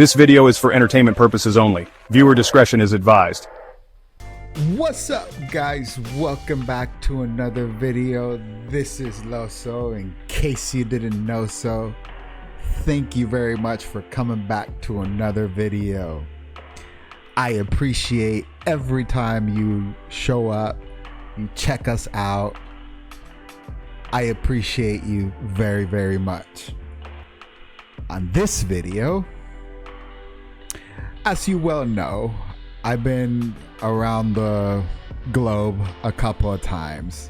This video is for entertainment purposes only. Viewer discretion is advised. What's up, guys? Welcome back to another video. This is Loso. In case you didn't know so, thank you very much for coming back to another video. I appreciate every time you show up, you check us out. I appreciate you very, very much. On this video, as you well know, I've been around the globe a couple of times,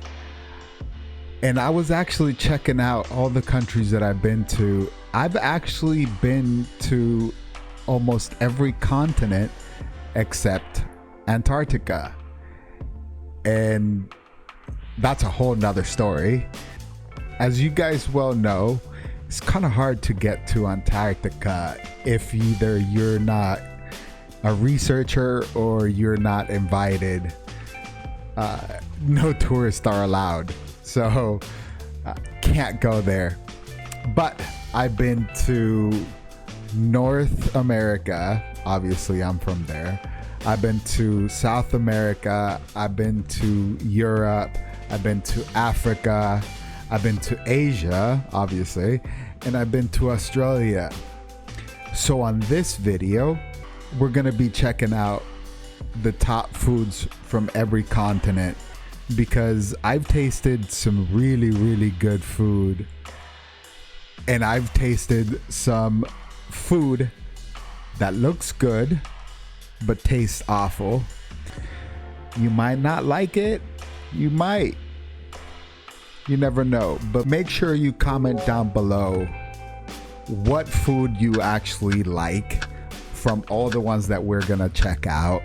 and I was actually checking out all the countries that I've been to. I've actually been to almost every continent except Antarctica, and that's a whole nother story. As you guys well know, it's kind of hard to get to Antarctica if either you're not a researcher or you're not invited. No tourists are allowed, so can't go there. But I've been to North America. Obviously I'm from there. I've been to South America. I've been to Europe. I've been to Africa. I've been to Asia, obviously, and I've been to Australia. So on this video, we're gonna be checking out the top foods from every continent, because I've tasted some really, really good food, and I've tasted some food that looks good but tastes awful. You might not like it, you might, you never know. But make sure you comment down below what food you actually like from all the ones that we're gonna check out,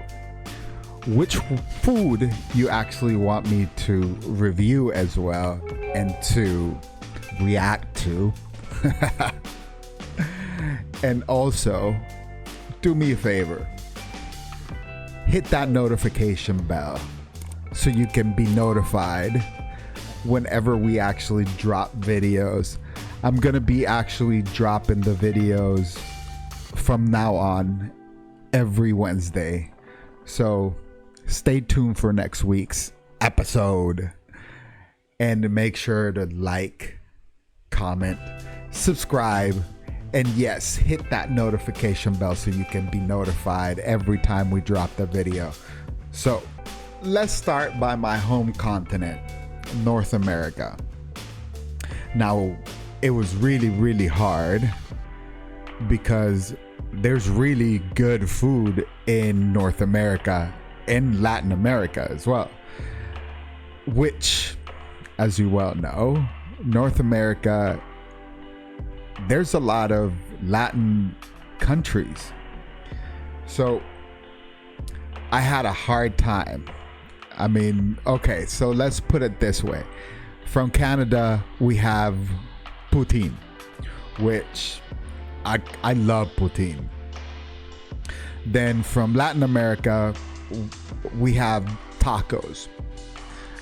which food you actually want me to review as well and to react to. And also, do me a favor, hit that notification bell so you can be notified whenever we actually drop videos. I'm gonna be actually dropping the videos from now on every Wednesday, so stay tuned for next week's episode, and make sure to like, comment, subscribe, and yes, hit that notification bell so you can be notified every time we drop the video. So let's start by my home continent, North America. Now, it was really, really hard because there's really good food in North America and Latin America as well, which, as you well know, North America, there's a lot of Latin countries. So I had a hard time. I mean, okay, so let's put it this way. From Canada, we have poutine, which I love poutine. Then from Latin America, we have tacos.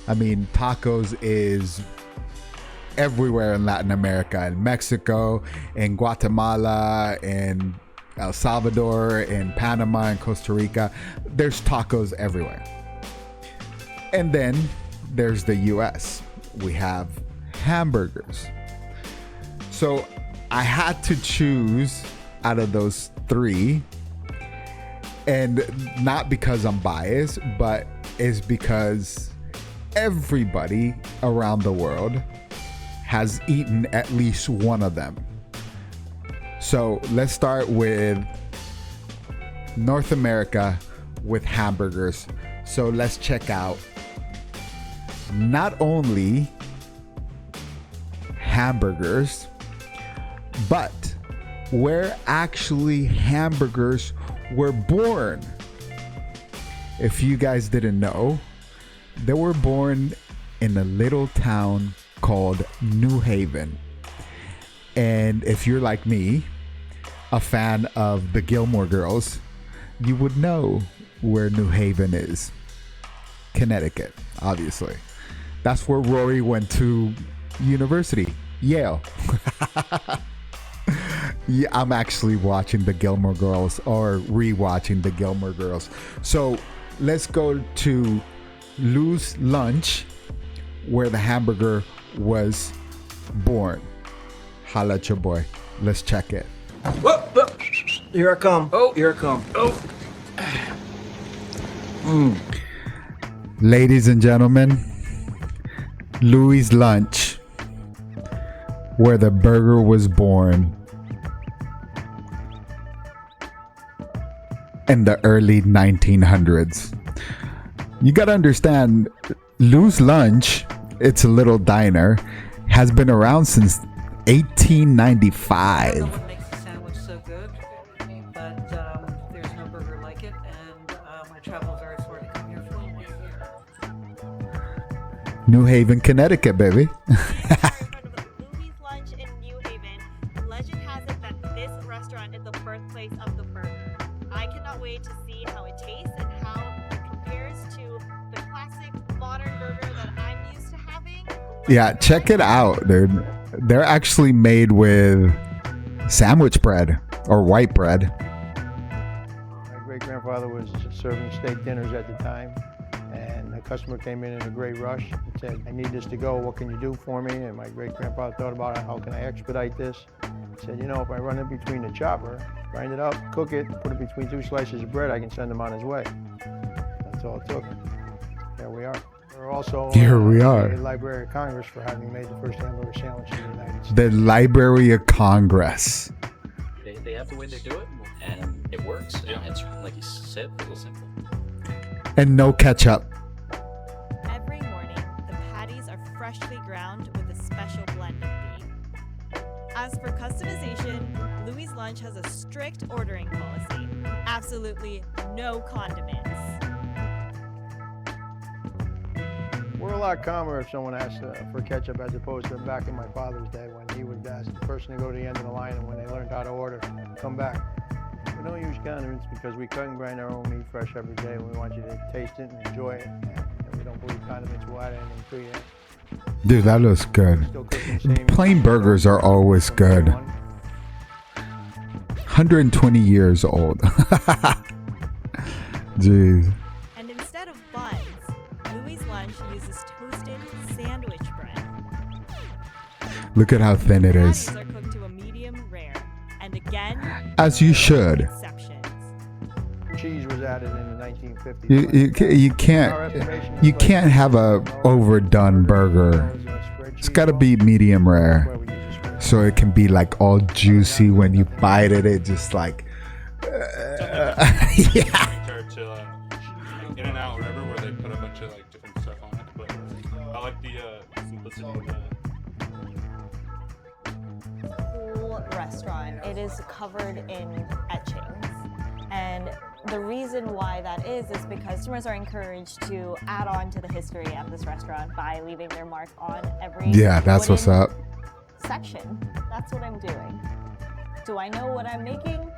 I mean, tacos is everywhere in Latin America, in Mexico, in Guatemala, in El Salvador, in Panama, and Costa Rica. There's tacos everywhere. And then there's the US. We have hamburgers. So I had to choose out of those three, and not because I'm biased, but it's because everybody around the world has eaten at least one of them. So let's start with North America with hamburgers. So let's check out not only hamburgers, but where actually hamburgers were born. If you guys didn't know, they were born in a little town called New Haven. And if you're like me, a fan of the Gilmore Girls, you would know where New Haven is. Connecticut, obviously. That's where Rory went to university, Yale. Yeah, I'm actually watching the Gilmore Girls or rewatching the Gilmore Girls. So let's go to Lou's Lunch, where the hamburger was born. Holla at your boy. Let's check it. Whoa, whoa. Here I come. Oh, here I come. Oh. Ladies and gentlemen, Louis' Lunch, where the burger was born in the early 1900s. You gotta understand, Lou's Lunch, it's a little diner, has been around since 1895. What makes the sandwich so good, but there's no burger like it, and I travel very far to come here for it. New Haven, Connecticut, baby. Louis' Lunch in New Haven. Legend has it that this restaurant is the birthplace of the burger. I cannot wait to see how it tastes and how it compares to the classic modern burger that I'm used to having. Yeah, check it out, dude. They're actually made with sandwich bread or white bread. My great-grandfather was serving steak dinners at the time, and a customer came in a great rush and said, "I need this to go, what can you do for me?" And my great-grandfather thought about it, how can I expedite this? He said, if I run it between the chopper, grind it up, cook it, put it between 2 slices of bread, I can send him on his way. That's all it took. There we are. We're also Here we are. the Library of Congress for having made the first hamburger sandwich in the United States. The Library of Congress. They have the way they do it, and it works. It's like you said, real simple. And no ketchup. Every morning, the patties are freshly ground with a special blend of beef. As for customization, Louis' Lunch has a strict ordering policy. Absolutely no condiments. We're a lot calmer if someone asks for ketchup as opposed to back in my father's day when he would ask the person to go to the end of the line, and when they learned how to order, come back. We don't use condiments because we cut and grind our own meat fresh every day, and we want you to taste it and enjoy it. And we don't believe condiments will add anything to you. Dude, that looks good. Still cooking the same. Plain burgers are always good. 120 years old. Jeez. And instead of buns, Louis' Lunch uses toasted sandwich bread. Look at how thin it is. Patties are cooked to a medium rare. And again, As you should. exceptions. Cheese was added in the 1950s. You can't have a overdone burger. It's got to be medium rare, so it can be like all juicy when you bite it. It just like yeah. Compared to In and Out, whatever, where they put a bunch of like different stuff on it. But I like the simplicity of that. Whole restaurant, it is covered in etchings, and the reason why that is because customers are encouraged to add on to the history of this restaurant by leaving their mark on every Yeah, that's what's wooden up. section. That's what I'm doing. Do I know what I'm making?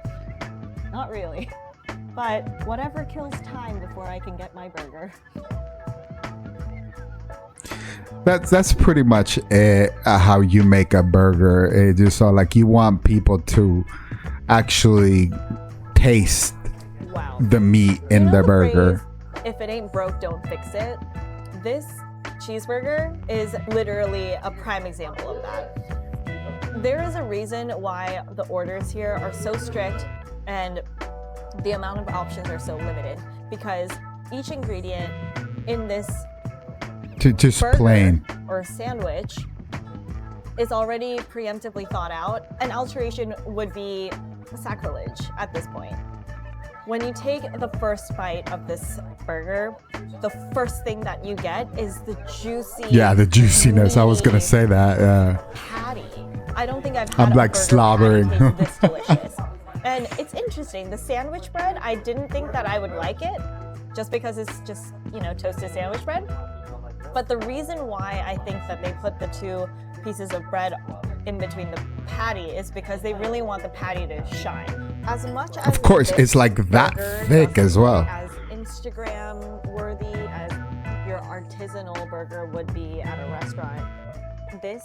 Not really, but whatever kills time before I can get my burger. That's pretty much it, how you make a burger. It just so like you want people to actually taste Wow. the meat in You know the the burger. phrase, if it ain't broke, don't fix it. This cheeseburger is literally a prime example of that. There is a reason why the orders here are so strict and the amount of options are so limited, because each ingredient in this Just burger plain. or sandwich is already preemptively thought out. An alteration would be sacrilege at this point. When you take the first bite of this burger, the first thing that you get is the juicy. Yeah, the juiciness. I was gonna meaty say that. Yeah. patty. I don't think I've had I'm a like burger slobbering. patty taste this delicious. And it's interesting. The sandwich bread, I didn't think that I would like it, just because it's just toasted sandwich bread. But the reason why I think that they put the two pieces of bread in between the patty is because they really want the patty to shine. As much as Of course, this it's like that burger thick doesn't as well. look as Instagram worthy as your artisanal burger would be at a restaurant, this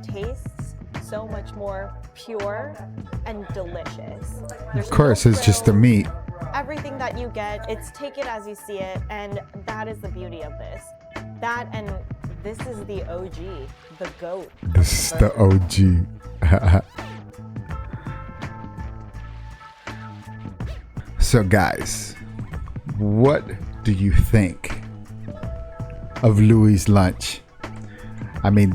tastes so much more pure and delicious. Of course, it's just the meat. Everything that you get, it's take it as you see it, and that is the beauty of this. That, and this is the OG, the GOAT. This is the OG. So guys, what do you think of Louis' lunch? I mean,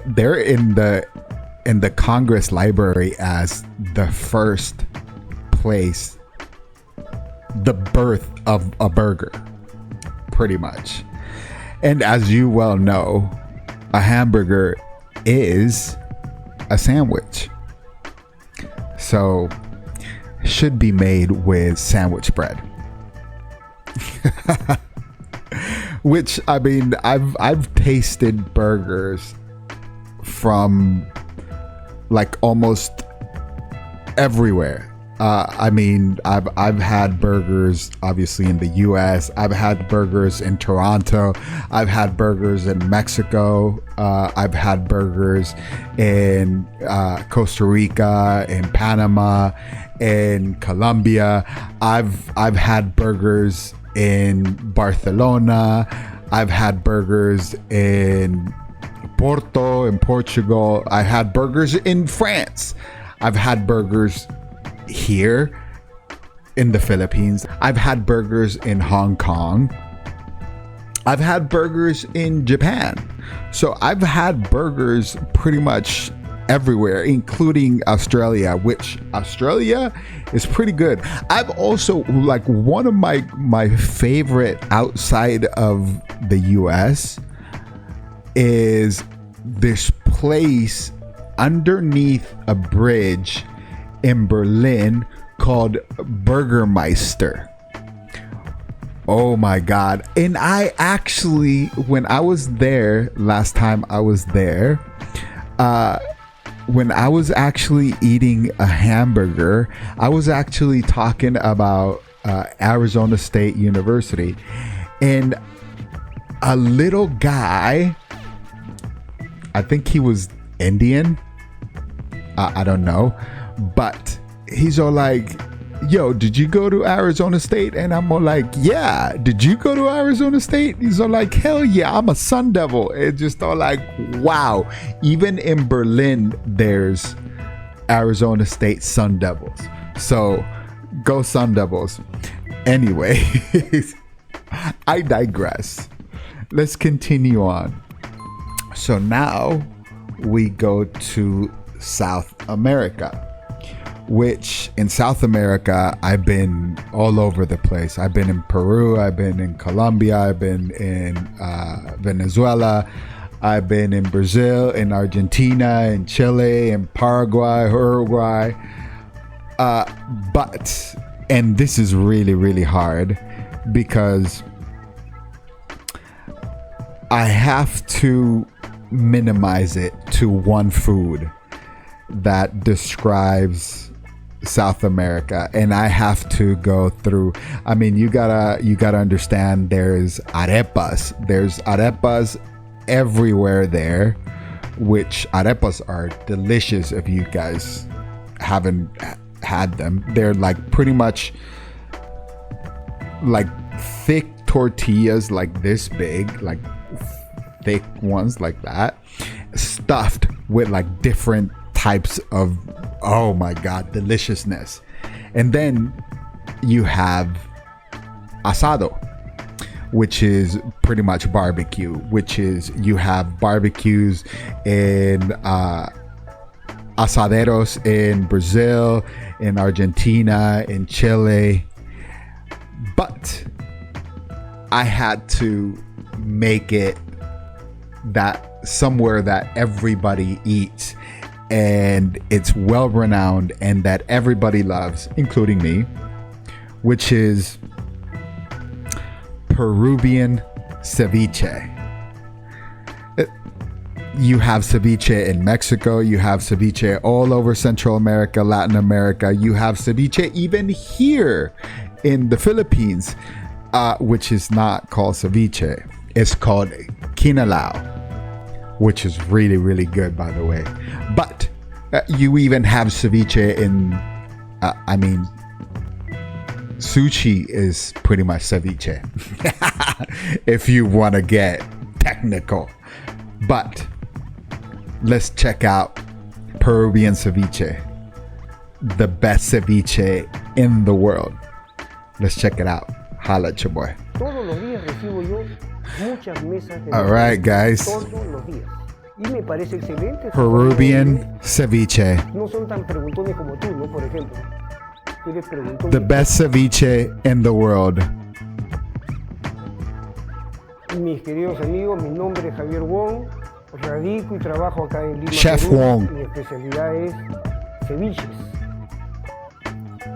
they're in the Congress Library as the first place, the birth of a burger, pretty much. And as you well know, a hamburger is a sandwich. So should be made with sandwich bread. Which, I mean, I've tasted burgers from like almost everywhere. I mean, I've had burgers obviously in the US. I've had burgers in Toronto. I've had burgers in Mexico. I've had burgers in Costa Rica, in Panama, in Colombia. I've had burgers in Barcelona. I've had burgers in Porto, in Portugal. I had burgers in France. I've had burgers here in the Philippines. I've had burgers in Hong Kong. I've had burgers in Japan. So I've had burgers pretty much everywhere, including Australia, which Australia is pretty good. I've also, like, one of my favorite outside of the US is this place underneath a bridge in Berlin called Burgermeister. Oh my God. And I actually, when I was there, last time I was there, when I was actually eating a hamburger, I was actually talking about Arizona State University. And a little guy, I think he was Indian, I don't know, but he's all like, yo, did you go to Arizona State? And I'm all like, yeah. Did you go to Arizona State? He's all like, hell yeah, I'm a Sun Devil. It's just all like, wow. Even in Berlin, there's Arizona State Sun Devils. So go Sun Devils. Anyway, I digress. Let's continue on. So now we go to South America, which in South America, I've been all over the place. I've been in Peru, I've been in Colombia, I've been in Venezuela, I've been in Brazil, in Argentina, in Chile, in Paraguay, Uruguay. But, and this is really, really hard because I have to minimize it to one food that describes South America, and I have to go through. I mean, you gotta understand. There's arepas everywhere there, which arepas are delicious. If you guys haven't had them, they're like pretty much like thick tortillas, like this big, like thick ones like that, stuffed with like different types of, oh my God, deliciousness. And then you have asado, which is pretty much barbecue, which is, you have barbecues in asaderos in Brazil, in Argentina, in Chile. But I had to make it that somewhere that everybody eats and it's well renowned and that everybody loves, including me, which is Peruvian ceviche. You have ceviche in Mexico, you have ceviche all over Central America, Latin America, you have ceviche even here in the Philippines, which is not called ceviche, it's called kinalao, which is really, really good, by the way. But you even have ceviche in, sushi is pretty much ceviche, if you want to get technical. But let's check out Peruvian ceviche, the best ceviche in the world. Let's check it out. Holla at your boy. Todos los días recibo yo muchas mesas de All right, guys. todos los días. Y me parece excelente. Peruvian ceviche. No son tan preguntones como tú, ¿no? Por ejemplo. Tú eres preguntón. The best ceviche in the world. Mis queridos amigos, mi nombre es Javier Wong. Radico y trabajo acá en Lima, Chef Perú. Wong. Mi especialidad es ceviches.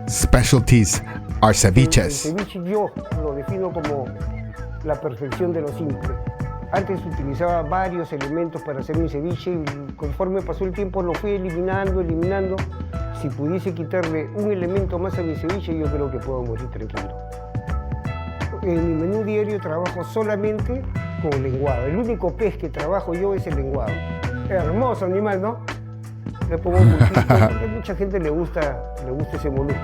Specialties are El ceviches. ceviche yo lo defino como la perfección de lo simple. Antes utilizaba varios elementos para hacer mi ceviche y conforme pasó el tiempo lo fui eliminando. Si pudiese quitarle un elemento más a mi ceviche, yo creo que puedo morir tranquilo. En mi menú diario trabajo solamente con lenguado. El único pez que trabajo yo es el lenguado. Hermoso animal, ¿no? Le pongo un poquito, porque a mucha gente le gusta ese molusco.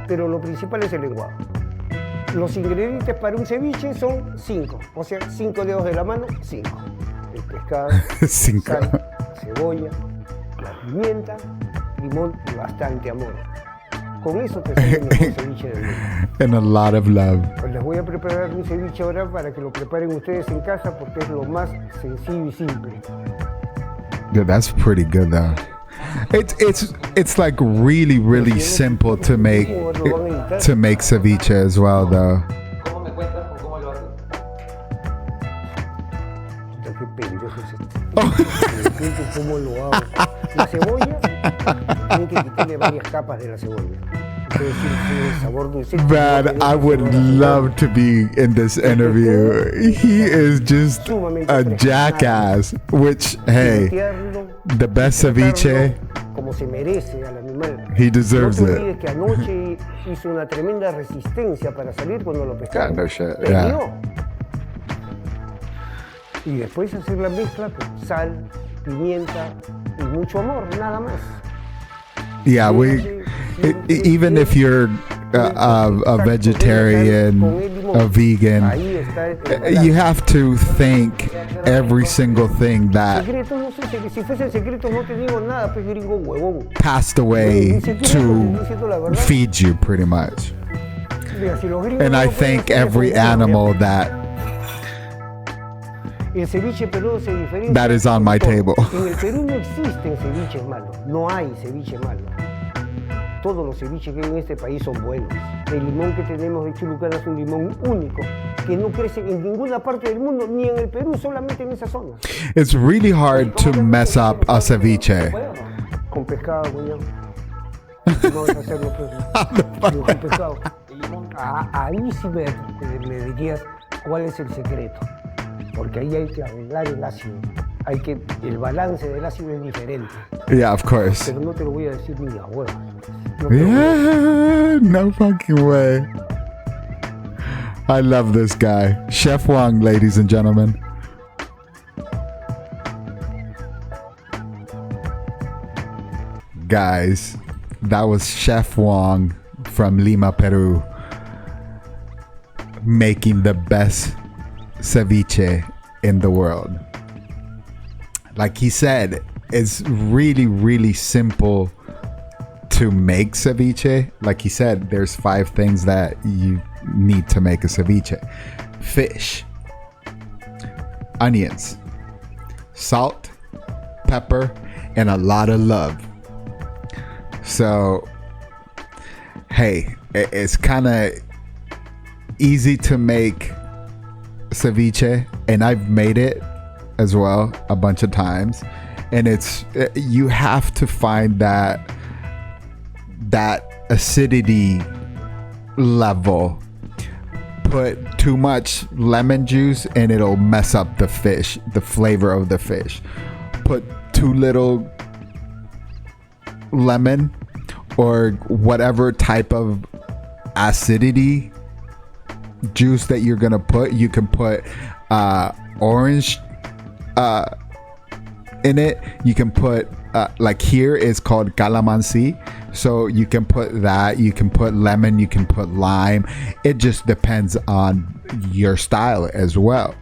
Pero lo principal es el lenguado. Los ingredientes para un ceviche son 5, o sea, 5 dedos de la mano, 5. El pescado, 5. sal, cebolla, la pimienta, limón y bastante amor. Con eso te sale el mejor ceviche del mundo. And a lot of love. Pues les voy a preparar un ceviche ahora para que lo preparen ustedes en casa porque es lo más sencillo y simple. Dude, that's pretty good though. It's like really, really simple to make ceviche as well though. ¿Cómo me cuentas o cómo lo haces? Qué pendejo es este. Me cuento cómo lo hago. La cebolla, tienen que quitarle varias capas de la cebolla. Entonces tiene el sabor dulce. Man, I would love to be in this interview. He is just a jackass, which, hey, the best ceviche, Como se merece al animal. he deserves No te it. olvides que anoche hizo una tremenda resistencia para salir cuando lo pescaron. God, no shit, Peleó. yeah. Y después hacer la mezcla con sal, pimienta y mucho amor, nada más. Yeah, even if you're a vegetarian, a vegan, you have to think every single thing that Secreto, no sé, si fuese el secreto no te digo nada, pues gringo huevón. passed away to feed you, pretty much. Mira, si los gringos And no I pueden thank hacer every eso, animal that el ceviche peruano se diferencia. that is on my por- table. En el Perú no existen ceviches malos, no hay ceviche malo. Todos los ceviches que hay en este país son buenos. El limón que tenemos de Chulucana es un limón único, que no crece en ninguna parte del mundo, ni en el Perú, solamente en esa zona. It's really hard to mess up a ceviche. Con pescado, cuñado. Vamos a hacerlo, pues. Con pescado. Ahí sí me dirías cuál es el secreto. Porque ahí hay que arreglar el ácido. El balance del ácido es diferente. Yeah, of course. Pero no te lo voy a decir ni a huevo. Yeah, no fucking way. I love this guy. Chef Wong, ladies and gentlemen. Guys, that was Chef Wong from Lima, Peru, making the best ceviche in the world. Like he said, it's really, really simple to make ceviche. Like he said, there's 5 things that you need to make a ceviche: fish, onions, salt, pepper, and a lot of love. So, hey, it's kind of easy to make ceviche, and I've made it as well a bunch of times, and you have to find that acidity level. Put too much lemon juice and it'll mess up the fish, the flavor of the fish. Put too little lemon or whatever type of acidity juice that you're gonna put. You can put orange in it. You can put like here is called calamansi, so you can put that. You can put lemon. You can put lime. It just depends on your style as well.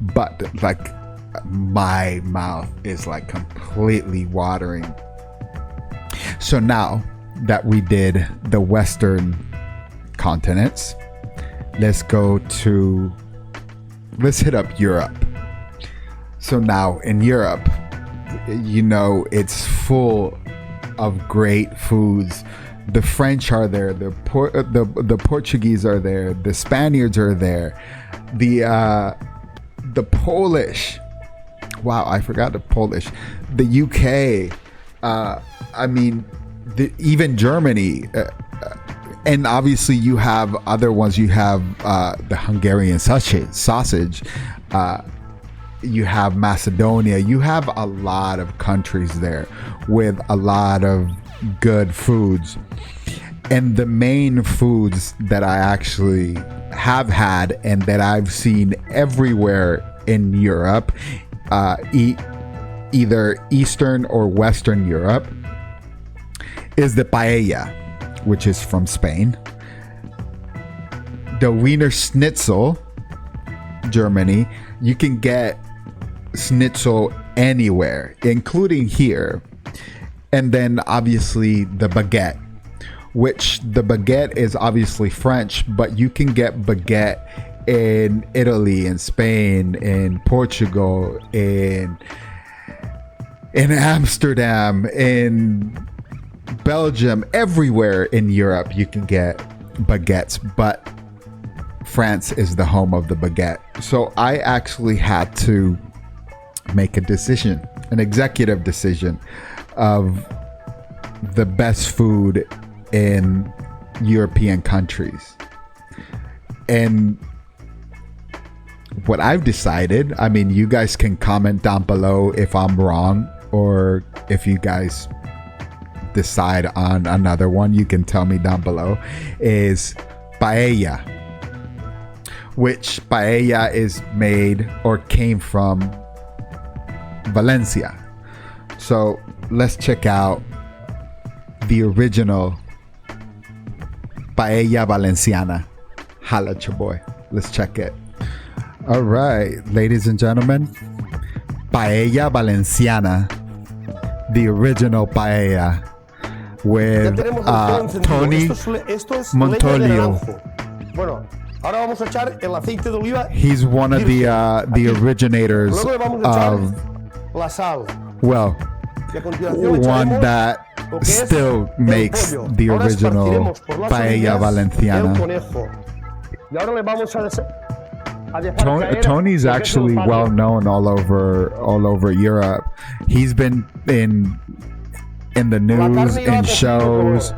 But like my mouth is like completely watering. So now that we did the Western continents, let's hit up Europe. So now in Europe, you know, it's full of great foods. The French are there, the Portuguese are there, the Spaniards are there, the Polish. Wow, I forgot the Polish. The UK. I mean, even Germany. And obviously you have other ones. You have the Hungarian sausage. You have Macedonia. You have a lot of countries there with a lot of good foods. And the main foods that I actually have had and that I've seen everywhere in Europe, either Eastern or Western Europe, is the paella, which is from Spain. The Wiener Schnitzel, Germany. You can get schnitzel anywhere, including here. And then obviously the baguette, which the baguette is obviously French, but you can get baguette in Italy, in Spain, in Portugal, in Amsterdam, in Belgium, everywhere in Europe you can get baguettes, but France is the home of the baguette. So I actually had to make a decision, an executive decision of the best food in European countries. And what I've decided, I mean, you guys can comment down below if I'm wrong, or if you guys decide on another one, you can tell me down below, is paella, which paella is made or came from Valencia. So let's check out the original Paella Valenciana. Holla at your boy. Let's check it. All right, ladies and gentlemen, Paella Valenciana, the original paella with Tony Montolio. Bueno, ahora vamos a echar el aceite de oliva. He's one of the originators of, la sal. well, one that still makes the original Paella Valenciana. Tony's actually well known all over Europe. He's been in the news, in shows,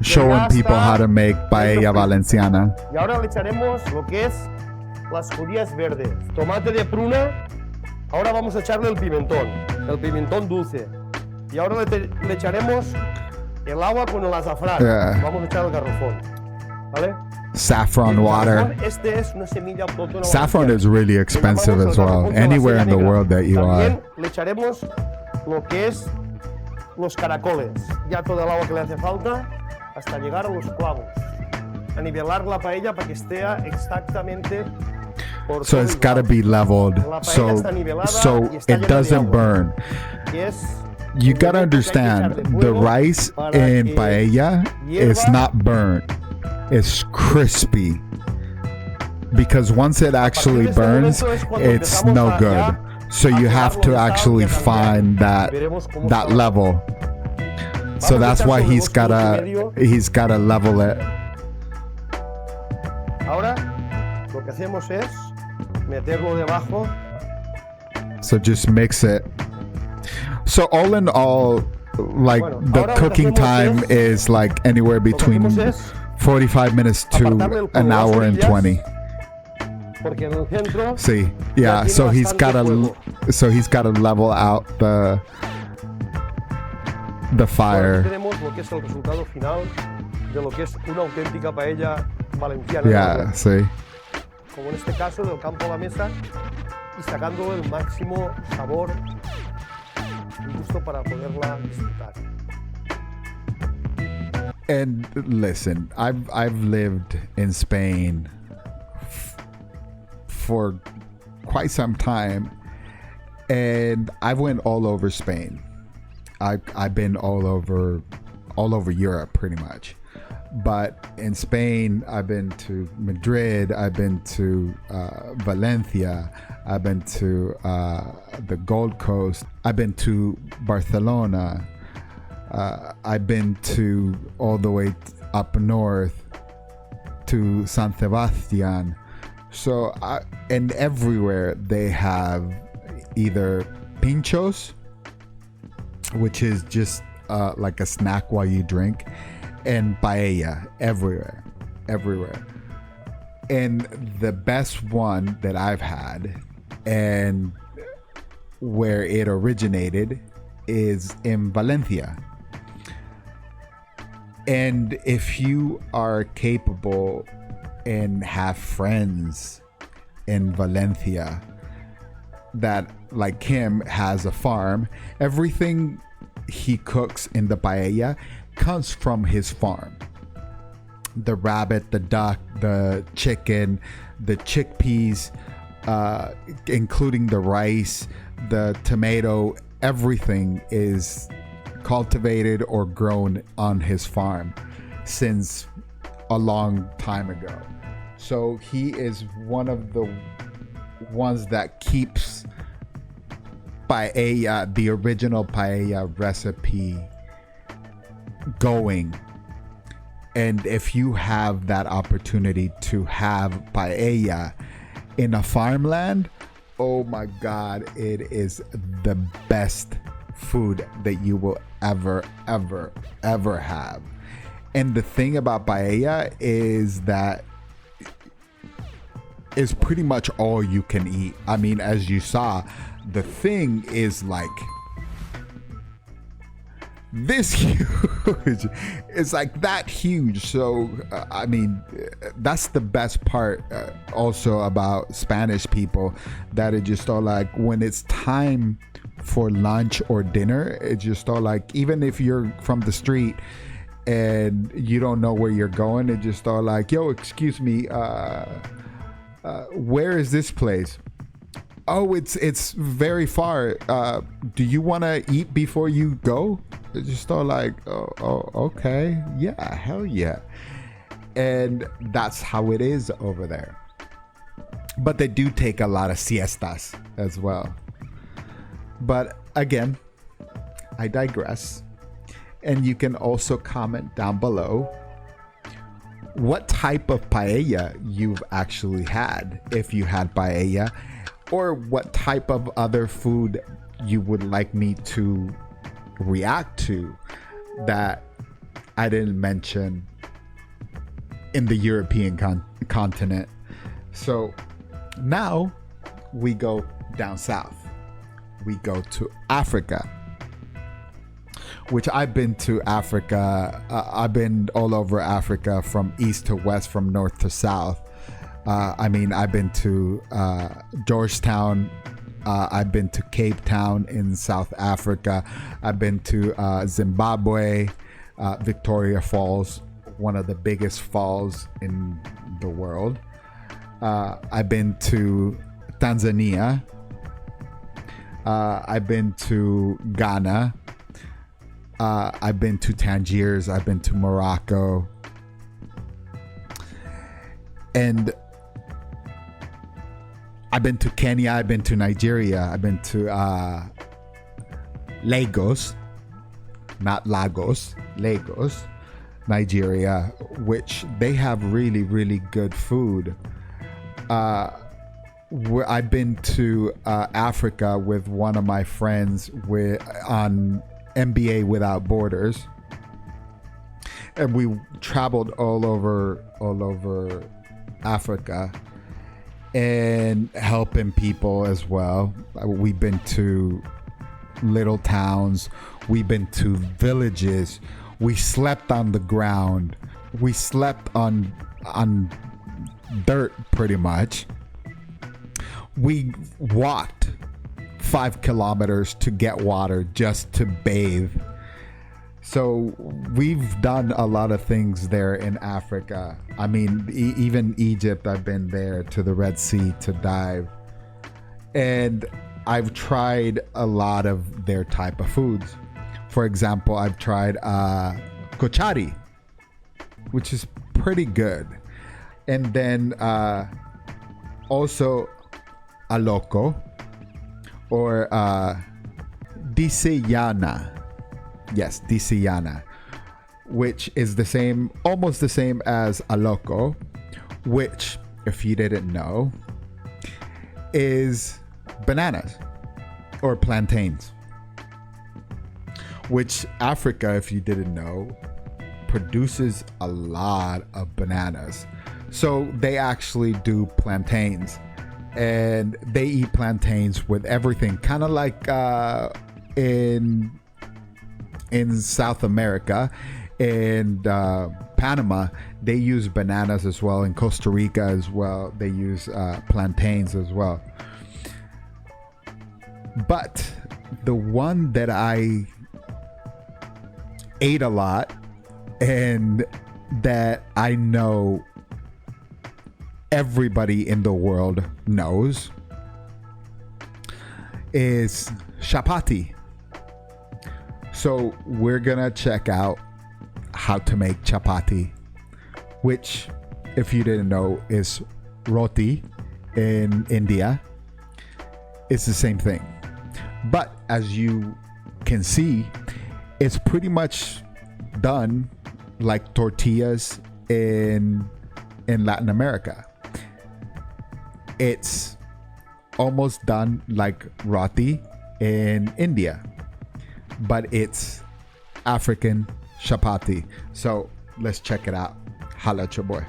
showing people how to make Paella Valenciana. Y ahora le echaremos lo que es las judías verdes, tomate de pruna. Ahora vamos a echarle el pimentón dulce. Y ahora le echaremos el agua con el azafrán. Vamos a echar el garrofón, ¿vale? Saffron water. Este es una semilla autóctona. Saffron is really expensive as well, anywhere in the world that you are. También le echaremos lo que es los caracoles, ya toda el agua que le hace falta, hasta llegar a los clavos. A nivelar la paella para que esté exactamente. So it's got to be leveled so it doesn't burn. You got to understand, the rice in paella is not burnt. It's crispy. Because once it actually burns, it's no good. So you have to actually find that level. So that's why he's gotta level it. Ahora lo que hacemos es meterlo debajo. So just mix it. So all in all, like the cooking time is like anywhere between 45 minutes to an hour and 20. See, yeah. So he's gotta level out the fire. Tenemos lo que es el resultado final de lo que es una auténtica paella valenciana. Yeah, see. Como en este caso del campo a la mesa, y sacando el máximo sabor y gusto para poderla disfrutar. And listen, I've lived in Spain for quite some time, and I went all over Spain. I've been all over Europe pretty much. But in Spain, I've been to Madrid, I've been to Valencia, I've been to the Gold Coast, I've been to Barcelona, I've been to all the way up north to San Sebastian. So, and everywhere they have either pinchos, which is just like a snack while you drink, and paella everywhere. And the best one that I've had and where it originated is in Valencia. And if you are capable and have friends in Valencia that, like him, has a farm, everything he cooks in the paella comes from his farm. The rabbit, the duck, the chicken, the chickpeas, including the rice, the tomato, everything is cultivated or grown on his farm since a long time ago. So he is one of the ones that keeps paella, the original paella recipe, going. And if you have that opportunity to have paella in a farmland, oh my God, it is the best food that you will ever have. And the thing about paella is that it's pretty much all you can eat. I mean, as you saw, the thing is like this huge. It's like that huge. So I mean, that's the best part also about Spanish people, that it just all like when it's time for lunch or dinner, it's just all like, even if you're from the street and you don't know where you're going, it just all like, yo, excuse me, where is this place? Oh, it's very far. Do you want to eat before you go? It's just all like, oh, okay, yeah, hell yeah. And that's how it is over there. But they do take a lot of siestas as well. But again, I digress. And you can also comment down below what type of paella you've actually had, if you had paella, or what type of other food you would like me to react to that I didn't mention in the European continent. So now we go down south. We go to Africa, which I've been to Africa. I've been all over Africa, from east to west, from north to south. I mean, I've been to Georgetown. I've been to Cape Town in South Africa. I've been to Zimbabwe, Victoria Falls, one of the biggest falls in the world. I've been to Tanzania. I've been to Ghana. I've been to Tangiers. I've been to Morocco. And I've been to Kenya. I've been to Nigeria. I've been to Lagos, not Lagos, Lagos, Nigeria, which they have really, really good food. Where I've been to Africa with one of my friends on MBA Without Borders, and we traveled all over Africa and helping people as well. We've been to little towns, we've been to villages, we slept on the ground, we slept on dirt pretty much. we walked 5 kilometers to get water just to bathe. So we've done a lot of things there in Africa. I mean, even Egypt, I've been there to the Red Sea to dive. And I've tried a lot of their type of foods. For example, I've tried Chapati, which is pretty good. And then also aloko or diseyana. Yes, diseyana, which is the same, almost the same as aloko, which, if you didn't know, is bananas or plantains, which Africa, if you didn't know, produces a lot of bananas. So they actually do plantains, and they eat plantains with everything, kind of like in South America, in Panama, they use bananas as well. In Costa Rica as well, they use plantains as well. But the one that I ate a lot and that I know everybody in the world knows is chapati. So we're gonna check out how to make chapati, which, if you didn't know, is roti in India. It's the same thing. But as you can see, it's pretty much done like tortillas in Latin America. It's almost done like roti in India, but it's African chapati. So let's check it out. Holla at your boy.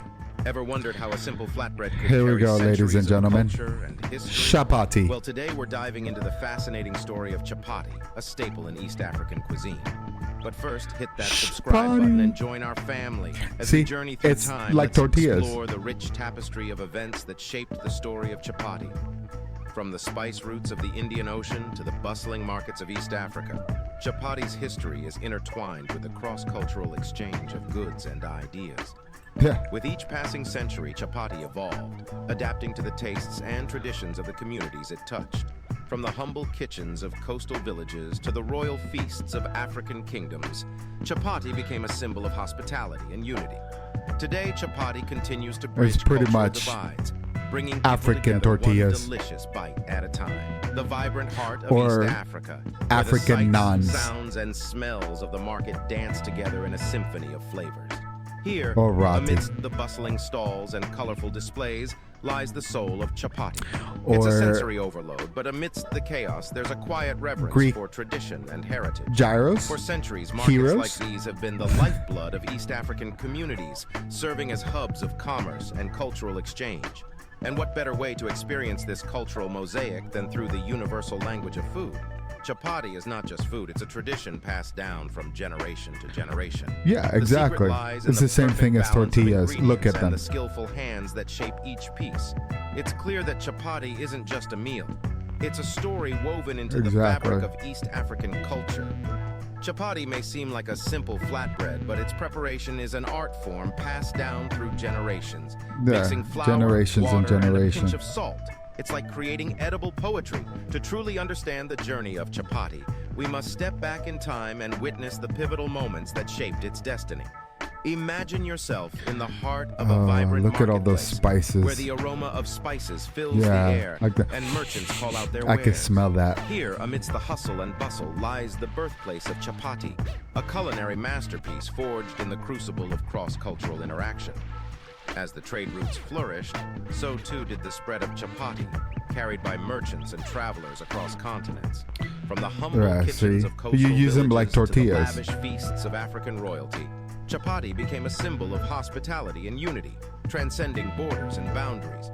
Ever wondered how a simple flatbread could Here we carry go, ladies and centuries of gentlemen. culture and history? Chapati. Well, today we're diving into the fascinating story of chapati, a staple in East African cuisine. But first, hit that subscribe button and join our family as we journey through it's time. like Let's tortillas. explore the rich tapestry of events that shaped the story of chapati. From the spice routes of the Indian Ocean to the bustling markets of East Africa, chapati's history is intertwined with the cross-cultural exchange of goods and ideas. Yeah. With each passing century, chapati evolved, adapting to the tastes and traditions of the communities it touched. From the humble kitchens of coastal villages to the royal feasts of African kingdoms, chapati became a symbol of hospitality and unity. Today, chapati continues to bridge pretty cultural much divides, bringing African people together tortillas. one delicious bite at a time. The vibrant heart of Or East Africa, where African the sights, naans. sounds, and smells of the market dance together in a symphony of flavors. Here, Or roti. amidst the bustling stalls and colorful displays, lies the soul of chapati. It's a Or sensory overload, but amidst the chaos, there's a quiet reverence Greek for tradition and heritage. gyros, For centuries, markets heroes. like these have been the lifeblood of East African communities, serving as hubs of commerce and cultural exchange. And what better way to experience this cultural mosaic than through the universal language of food? Chapati is not just food, it's a tradition passed down from generation to generation. Yeah, The exactly. secret lies in It's the same perfect thing as balance of tortillas. Look ingredients at and them. the skillful hands that shape each piece. It's clear that chapati isn't just a meal. It's a story woven into the Exactly. fabric of East African culture. Chapati may seem like a simple flatbread, but its preparation is an art form passed down through generations. Yeah, Mixing flour, generations and water, and a generations. pinch of salt. It's like creating edible poetry. To truly understand the journey of chapati, we must step back in time and witness the pivotal moments that shaped its destiny. Imagine yourself in the heart of a vibrant look at all those marketplace, spices. where the aroma of spices fills Yeah, the air, like the- and merchants call out their I wares. can smell that. Here, amidst the hustle and bustle, lies the birthplace of chapati, a culinary masterpiece forged in the crucible of cross-cultural interaction. As the trade routes flourished, so too did the spread of chapati, carried by merchants and travelers across continents. From the humble Yeah, kitchens see? of coastal You use them villages like to the tortillas. lavish feasts of African royalty, chapati became a symbol of hospitality and unity, transcending borders and boundaries.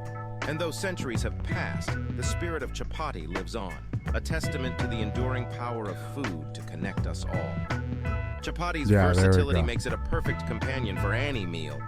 And though centuries have passed, the spirit of chapati lives on, a testament to the enduring power of food to connect us all. Chapati's Yeah, there we versatility go. makes it a perfect companion for any meal.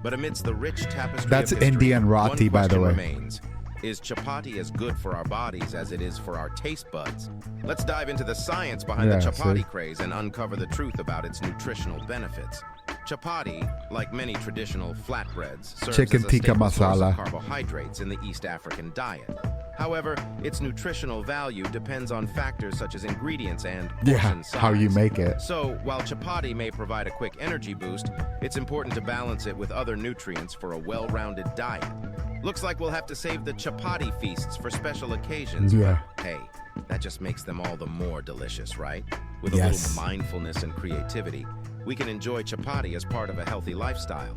But amidst the rich tapestry That's of history, Indian roti, one by the question way. remains. Is chapati as good for our bodies as it is for our taste buds? Let's dive into the science behind the chapati craze and uncover the truth about its nutritional benefits. Chapati, like many traditional flatbreads, serves chicken as a tikka staple source masala of carbohydrates in the East African diet. However, its nutritional value depends on factors such as ingredients and portion size. how you make it. So, while chapati may provide a quick energy boost, it's important to balance it with other nutrients for a well-rounded diet. Looks like we'll have to save the chapati feasts for special occasions. Yeah. But hey, that just makes them all the more delicious, right? With a Yes. little mindfulness and creativity, we can enjoy chapati as part of a healthy lifestyle.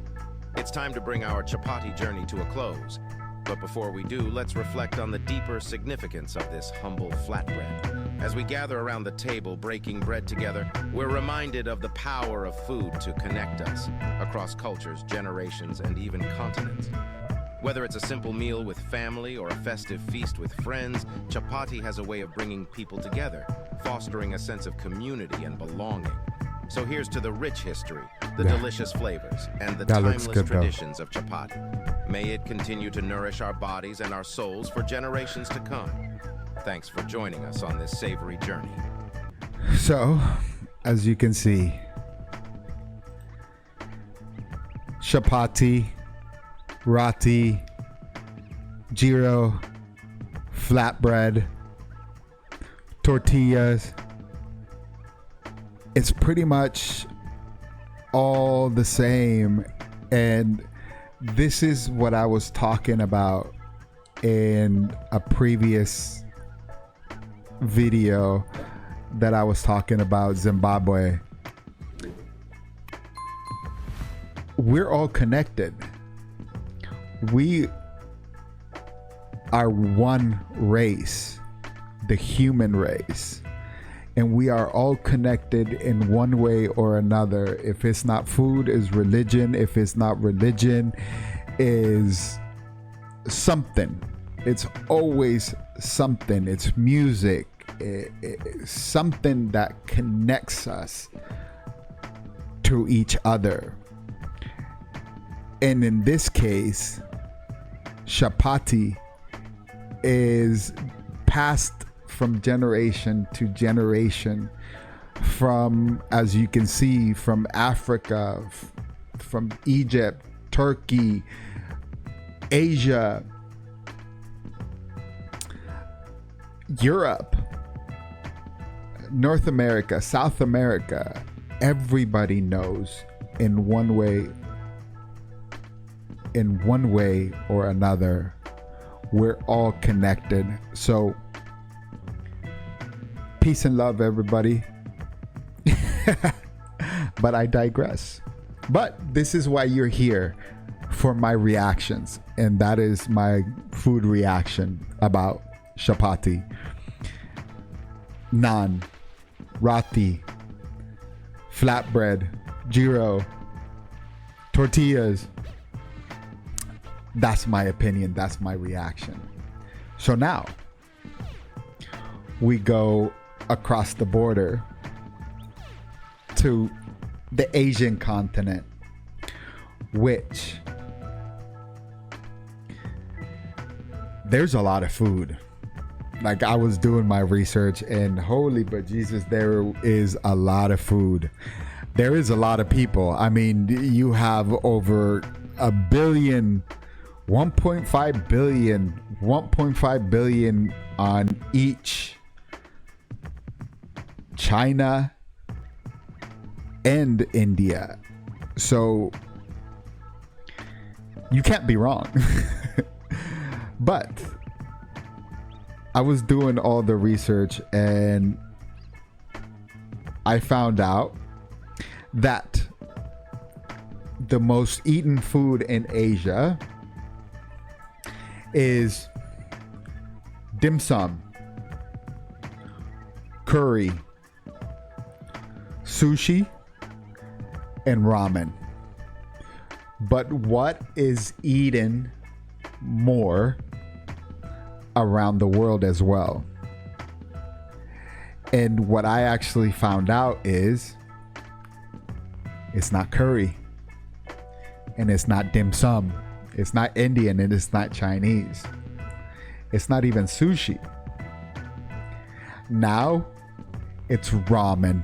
It's time to bring our chapati journey to a close. But before we do, let's reflect on the deeper significance of this humble flatbread. As we gather around the table breaking bread together, we're reminded of the power of food to connect us across cultures, generations, and even continents. Whether it's a simple meal with family or a festive feast with friends, chapati has a way of bringing people together, fostering a sense of community and belonging. So here's to the rich history, the delicious flavors, and the timeless traditions of chapati. May it continue to nourish our bodies and our souls for generations to come. Thanks for joining us on this savory journey. So, as you can see, chapati, roti, gyro, flatbread, tortillas. It's pretty much all the same. And this is what I was talking about in a previous video that I was talking about Zimbabwe. We're all connected. We are one race, the human race, and we are all connected in one way or another. If it's not food, is religion. If it's not religion, is something. It's always something. It's music. It's something that connects us to each other. And in this case, chapati is passed from generation to generation, from, as you can see, from Africa, from Egypt, Turkey, Asia, Europe, North America, South America. Everybody knows in one way or another, we're all connected. So peace and love, everybody. But I digress. But this is why you're here, for my reactions, and that is my food reaction about chapati, naan, roti, flatbread, gyro, tortillas. That's my opinion. That's my reaction. So now we go across the border to the Asian continent, which there's a lot of food. Like, I was doing my research, and holy but Jesus, there is a lot of food. There is a lot of people. I mean, you have over a billion, 1.5 billion on each China and India. So you can't be wrong. But I was doing all the research, and I found out that the most eaten food in Asia is dim sum, curry, sushi, and ramen. But what is eaten more around the world as well? And what I actually found out is it's not curry, and it's not dim sum, it's not Indian, and it's not Chinese. It's not even sushi. Now it's ramen.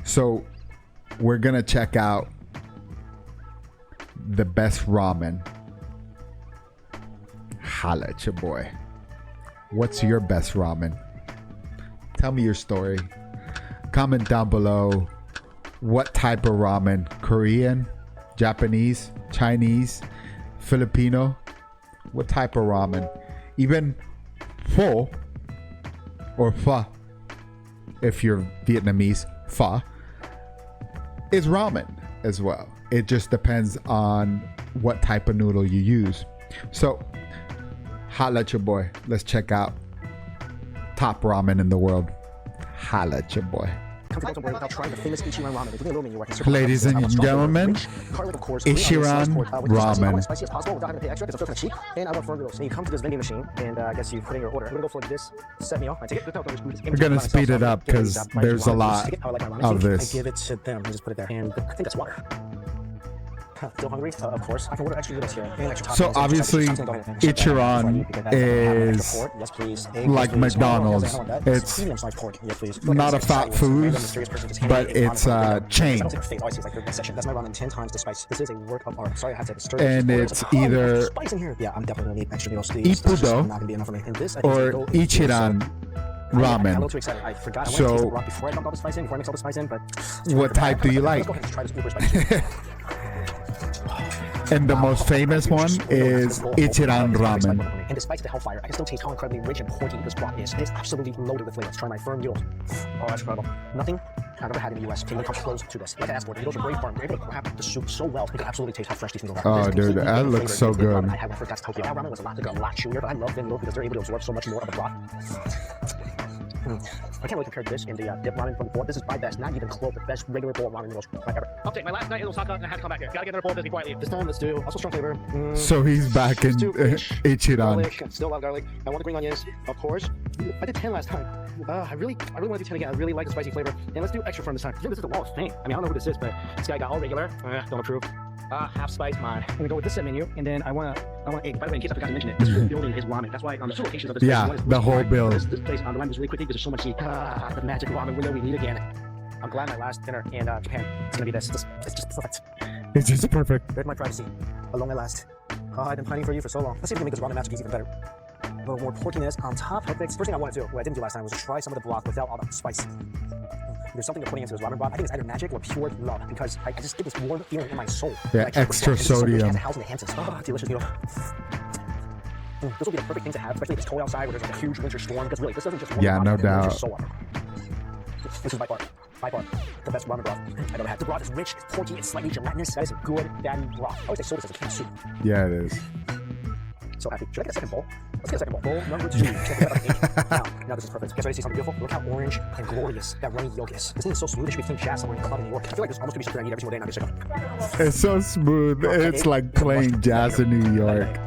So we're gonna check out the best ramen. Holla at your boy. What's your best ramen? Tell me your story. Comment down below what type of ramen. Korean, Japanese, Chinese, Filipino. What type of ramen? Even pho or pho, if you're Vietnamese, pho is ramen as well. It just depends on what type of noodle you use. So holla at your boy. Let's check out top ramen in the world. Holla at your boy. Ladies and gentlemen, Ichiran Ramen. Spicy as possible without having to pay extra because it's cheap. And I love firm noodles. And you come to this vending machine, and I guess you put in your order. I'm gonna go for this set meal. I take it. We're gonna speed it up because there's a lot of this. I give it to them. I just put it there, and I think that's water. Still hungry? Of course. I can order extra noodles here. And extra So obviously, Ichiran is like McDonald's. It's not a fat food, but it's a chain. That's my ramen 10 times the spice. This is a work of art. Sorry, I had to stir. And it's either yeah, I'm definitely gonna need extra noodles. Ippudo or Ichiran ramen. So, what type do you like? And the most famous one is Ichiran Ramen. And despite the hellfire, I can still taste how incredibly rich and porky this broth is. It is absolutely loaded with flavors. Try my firm noodles. Oh, that's incredible. Nothing I've ever had in the US can even come close to this. Like I asked for, the noodles are very firm. They're able to grab the soup so well. You can absolutely taste how fresh these noodles are. Oh, dude, that looks so good. I had when I first got to Tokyo. That ramen was a lot chewier, but I love them noodles because they're able to absorb so much more of the broth. I can't really compare this and the dip ramen from before. This is by best, not even close. The best regular bowl ramen noodles I've ever. I'll take my last night in Osaka and I had to come back here. Gotta get another bowl of this before I leave. This time, let's do also strong flavor. So he's back in Ichiran. Garlic, still love garlic. I want the green onions, of course. I did 10 last time. I really want to do 10 again. I really like the spicy flavor. And let's do extra firm this time. I think this is the wall of fame. I mean, I don't know who this is, but this guy got all regular. Don't approve. Half spice mine. I'm gonna go with this set menu, and then I want egg. By the way, in case I forgot to mention it, this whole building is ramen. That's why on the two locations of this place, the whole build. This place on the line is really quick because there's so much heat. The magic ramen window we need again. I'm glad my last dinner in Japan is gonna be this. It's just perfect. It's just perfect. There's my privacy. Along at last. I've been planning for you for so long. Let's see if we can make this ramen masterpiece even better. A little more porkiness on top. Perfect. First thing I want to do, what I didn't do last time, was try some of the broth without all the spice. There's something they're putting into this ramen broth. I think it's either magic or pure love because I just get this warm feeling in my soul. Yeah, extra sodium. Delicious noodle. This will be the perfect thing to have, especially if it's cold outside where there's like a huge winter storm. Because really, this doesn't just warm no doubt. This is by far the best ramen broth I've ever had. The broth is rich, it's porky, it's slightly gelatinous. That is a good, fatty broth. I always say soda as a canned soup. Yeah, it is. So happy. Should I get a second bowl? Let's get a second bowl. Bowl number 2. Check it out. Now this is perfect. Guys, ready to see something beautiful? Look how orange and glorious that runny yolk is. This thing is so smooth. It should be playing jazz somewhere in a club in New York. I feel like this almost could be something I eat every single day in Antarctica. It's so smooth. It's like playing jazz in New York.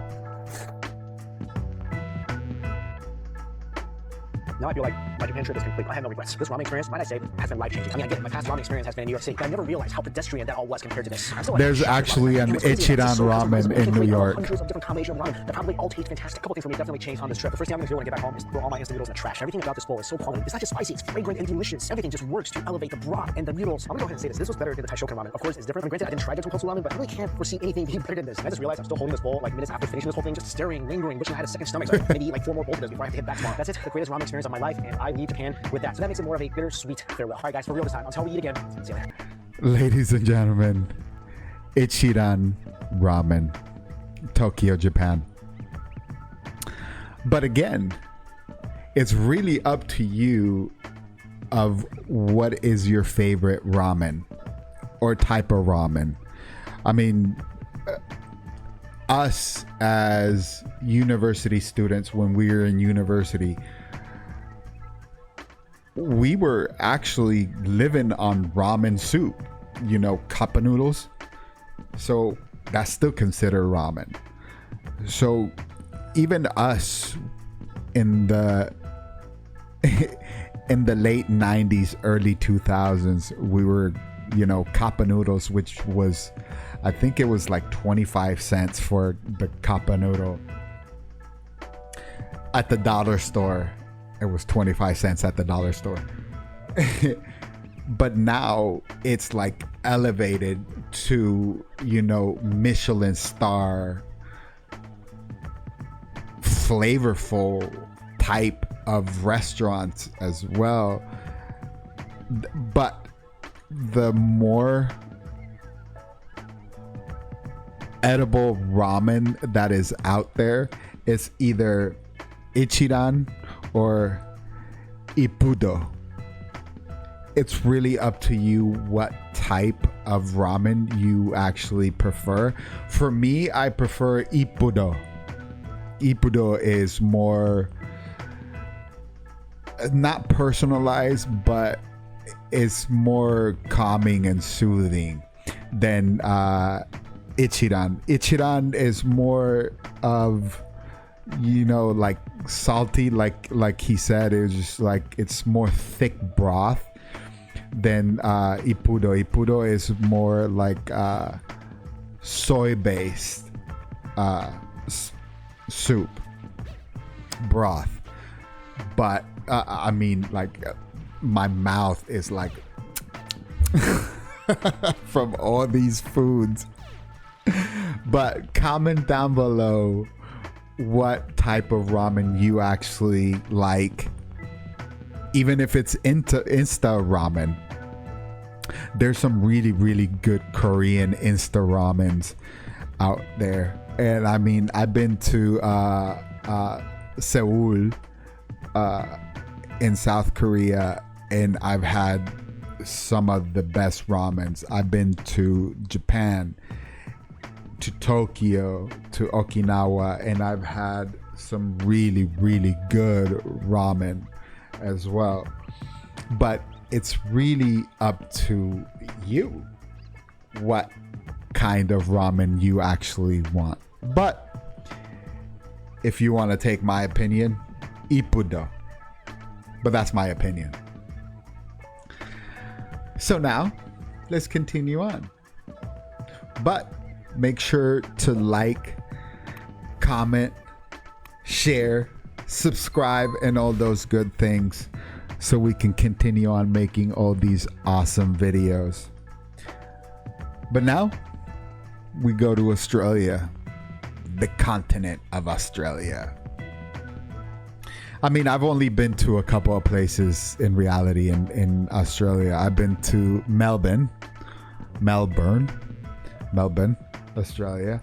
Now I feel like my Japan trip is complete. I have no regrets. This ramen experience, might I say, has been life-changing. I mean, I get it. My past ramen experience has been in New York City, but I never realized how pedestrian that all was compared to this. There's actually an Ichiran ramen in New York. Hundreds of different combinations of ramen that probably all taste fantastic. A couple things for me definitely changed on this trip. The first thing I'm going to do when I get back home is throw all my instant noodles in the trash. Everything about this bowl is so quality. It's not just spicy, it's fragrant and delicious. Everything just works to elevate the broth and the noodles. I'm going to go ahead and say this. This was better than the Taishokan ramen. Of course, it's different. I mean, granted, I didn't try the Tonkotsu ramen, but I really can't foresee anything being better than this. And I just realized I'm still holding this bowl like minutes after finishing this whole thing, just staring, lingering, wishing I had a second stomach. So maybe eat like 4 more bowls of this before I have to hit back tomorrow. That's it. The greatest ramen experience of my life, and I leave Japan with that. So that makes it more of a bittersweet farewell. All right, guys, for real this time. Until we eat again. See you later. Ladies and gentlemen, Ichiran Ramen, Tokyo, Japan. But again, it's really up to you of what is your favorite ramen or type of ramen. I mean, us as university students, when we were in university, we were actually living on ramen soup, you know, cup of noodles. So that's still considered ramen. So even us in the late 90s, early 2000s, we were, you know, cup of noodles, which was, I think it was like 25 cents for the cup of noodle. at the dollar store. It was 25 cents at the dollar store. But now it's like elevated to, you know, Michelin star flavorful type of restaurants as well. But the more edible ramen that is out there is either Ichiran or Ippudo. It's really up to you what type of ramen you actually prefer. For me, I prefer Ippudo. Ippudo is more not personalized, but it's more calming and soothing than Ichiran. Ichiran is more of, you know, like salty, like he said, it's just like it's more thick broth than Ippudo. Ippudo is more like soy based soup broth. But I mean, like my mouth is like from all these foods. But comment down below what type of ramen you actually like. Even if it's Insta ramen, there's some really, really good Korean Insta ramens out there. And I mean, I've been to Seoul in South Korea, and I've had some of the best ramens. I've been to Japan, to Tokyo, to Okinawa, and I've had some really, really good ramen as well. But it's really up to you what kind of ramen you actually want. But if you want to take my opinion, Ippudo. But that's my opinion. So now let's continue on. But make sure to like, comment, share, subscribe, and all those good things so we can continue on making all these awesome videos. But now we go to Australia, the continent of Australia. I mean, I've only been to a couple of places in reality in Australia. I've been to Melbourne, Australia.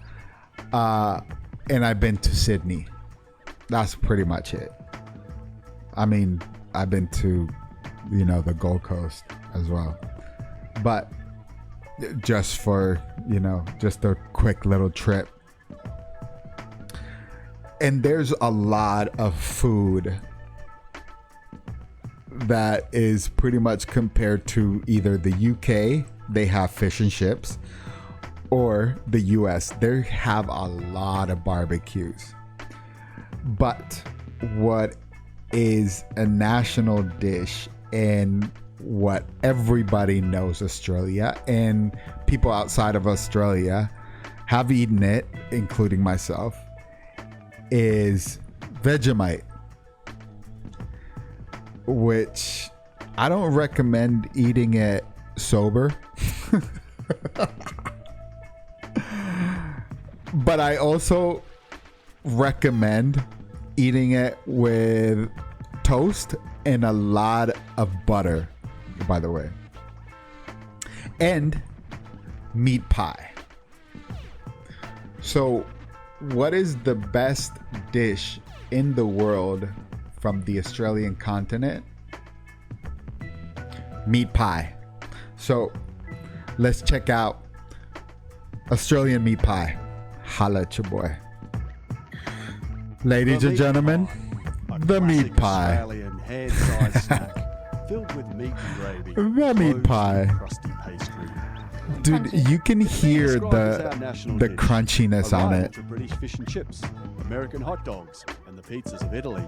And I've been to Sydney. That's pretty much it. I mean, I've been to, you know, the Gold Coast as well. But just for, you know, just a quick little trip. And there's a lot of food that is pretty much compared to either the UK, they have fish and chips, or the US, they have a lot of barbecues. But what is a national dish and what everybody knows Australia and people outside of Australia have eaten it, including myself, is Vegemite, which I don't recommend eating it sober. But I also recommend eating it with toast and a lot of butter, by the way, and meat pie. So what is the best dish in the world from the Australian continent? Meat pie. So let's check out Australian meat pie. Holla at your boy. Ladies and gentlemen, the meat pie. Australian hand-sized snack filled with meat and gravy. The meat pie. Crusty pastry. Dude, you can hear the crunchiness on it. To British fish and chips, American hot dogs, and the pizzas of Italy.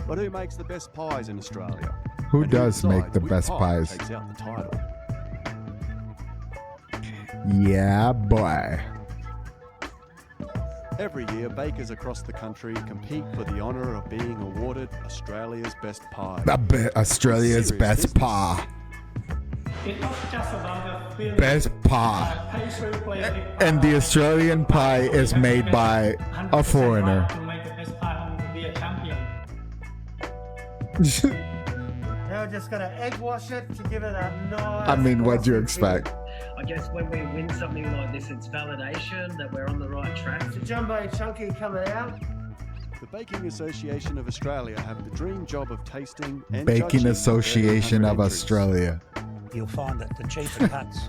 But who makes the best pies in Australia? Who And does make decides the which best pie pies? Takes out the title. Yeah, boy. Every year, bakers across the country compete for the honour of being awarded Australia's best pie. Australia's Serious best business. pie. It's not just about the feeling. Best pie. Pastry plays a big part And the of Australian pie is made by a 100% foreigner. right to make the best pie and be a champion. Now just gonna egg wash it to give it a nice. I mean, what'd you glossy expect? I guess when we win something like this, it's validation that we're on the right track. feel. The jumbo chunky coming out. The Baking Association of Australia have the dream job of tasting and Baking judging Association 100 of entries. Australia. You'll find that the cheaper cuts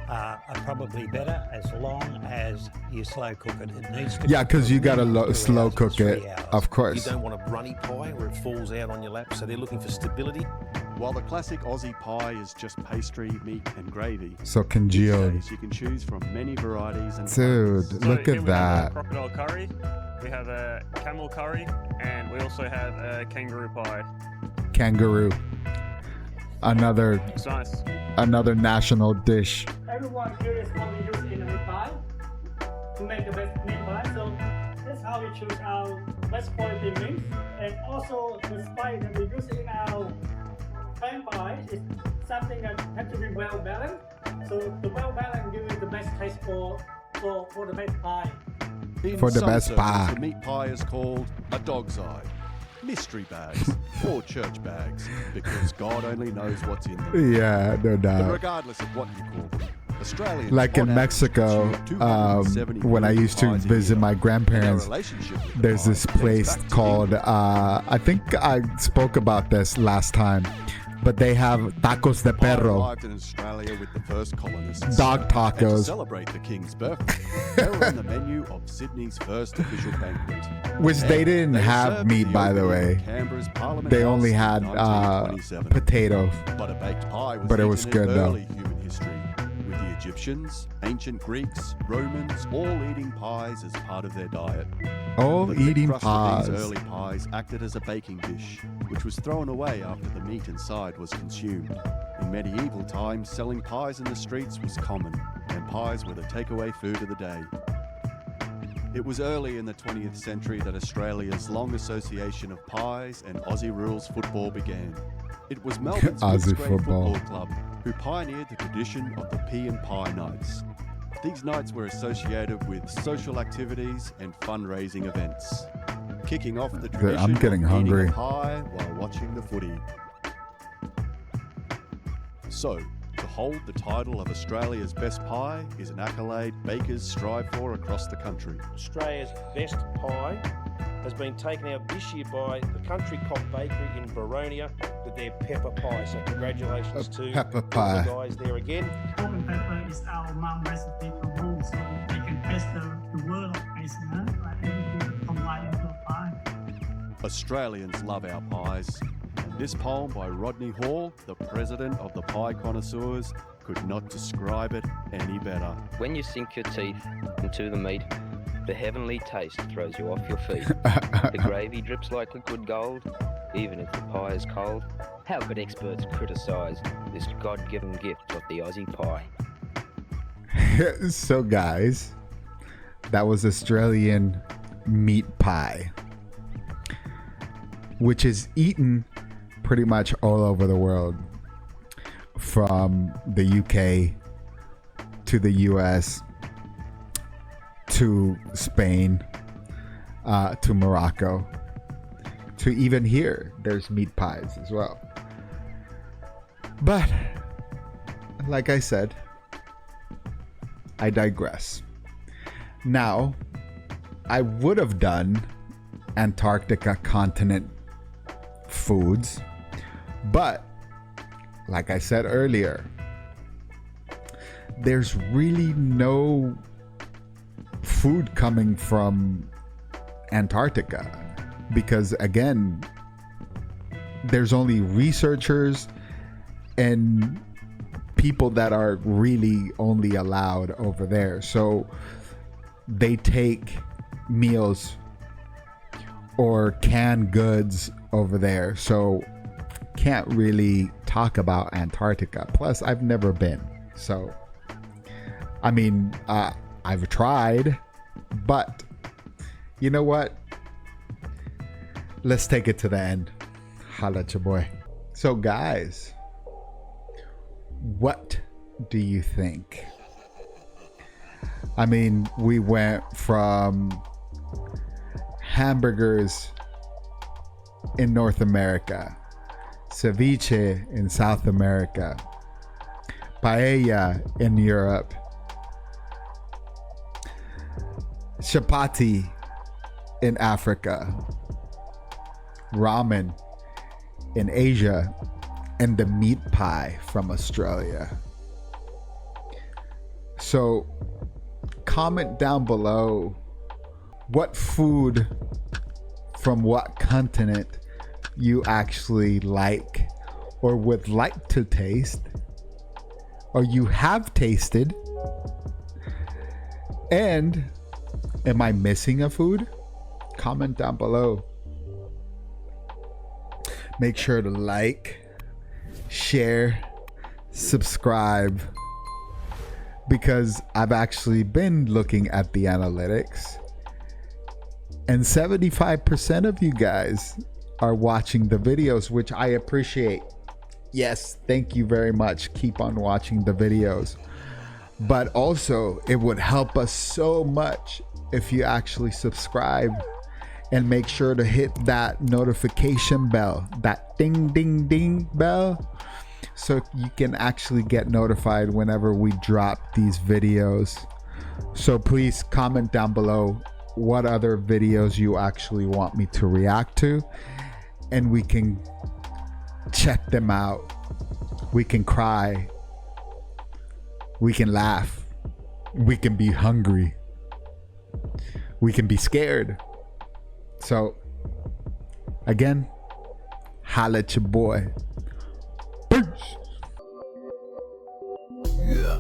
are probably better as long as you slow cook it. It needs to Yeah, cook because for you gotta minimum 2 slow hours to cook it, 3 hours. of You course. don't want a runny pie where it falls out on your lap, so they're looking for stability. While the classic Aussie pie is just pastry, meat, and gravy, So these congealed. days you can choose from many varieties and Dude, flavours. look here at we have that. a crocodile curry, we have a camel curry, and we also have a kangaroo pie. Kangaroo. Another It's nice. another national dish. Everyone curious what we use in a meat pie to make the best meat pie. So that's how we choose our best quality meat. And also the spice that we use in our pan pie is something that has to be well balanced. So the well balanced gives you the best taste for the best pie. In For the some best circles, pie. the meat pie is called a dog's eye, mystery bags, or church bags, because God only knows what's in them. Yeah, no But doubt. regardless of what you call them, Australians Like in on average Mexico, consume 270 when I million used to pies a visit year. my grandparents, And their relationship with the there's pie this dates place back to called, England. I think I spoke about this last time, but they have tacos de Pie perro, arrived in Australia with the first colonists. dog And to tacos, celebrate the King's birthday, they were on the menu of Sydney's first official banquet. which they And didn't they have served meat, the by the opening way. of Canberra's Parliament They House only in had 1927. potatoes. But a baked pie was But it eaten was in good, though. early human history, with the Egyptians, ancient Greeks, Romans, all eating pies as part of their diet. All The thick eating crust pies. of these early pies acted as a baking dish, which was thrown away after the meat inside was consumed. In medieval times, selling pies in the streets was common, and pies were the takeaway food of the day. It was early in the 20th century that Australia's long association of pies and Aussie rules football began. It was Melbourne's Aussie Footscray football. Football Club who pioneered the tradition of the Pea and Pie Nights. These nights were associated with social activities and fundraising events, kicking off the tradition I'm getting of hungry. eating a pie while watching the footy. So, to hold the title of Australia's best pie is an accolade bakers strive for across the country. Australia's best pie has been taken out this year by the Country Cock Bakery in Baronia with their pepper pie. So congratulations to pepper all pie. the guys there again. Salt and pepper is our mom recipe from home, so they can taste the word of taste, like everything combined into a pie. Australians love our pies. And this poem by Rodney Hall, the president of the Pie Connoisseurs, could not describe it any better. When you sink your teeth into the meat, the heavenly taste throws you off your feet. The gravy drips like liquid gold, even if the pie is cold. How could experts criticise this God-given gift of the Aussie pie? So guys, that was Australian meat pie, which is eaten pretty much all over the world, from the UK to the US to Spain to Morocco to even here. There's meat pies as well. But like I said, I digress. Now, I would have done Antarctica continent foods, but like I said earlier, there's really no food coming from Antarctica because, again, there's only researchers and people that are really only allowed over there. So they take meals or canned goods over there. So can't really talk about Antarctica. Plus, I've never been. So, I mean, I've tried, but You know what? Let's take it to the end. Holla at your boy. So guys, what do you think? I mean, we went from hamburgers in North America, ceviche in South America, paella in Europe, chapati in Africa, ramen in Asia, and the meat pie from Australia. So comment down below what food from what continent you actually like or would like to taste, or you have tasted. And am I missing a food? Comment down below. Make sure to like, share, subscribe, because I've actually been looking at the analytics, and 75% of you guys are watching the videos, which I appreciate. Yes, thank you very much. Keep on watching the videos. But also, it would help us so much if you actually subscribe and make sure to hit that notification bell, that ding ding ding bell, so you can actually get notified whenever we drop these videos. So please comment down below what other videos you actually want me to react to, and we can check them out. We can cry, we can laugh, we can be hungry, we can be scared. So again, holla at your boy. Peace. Yeah.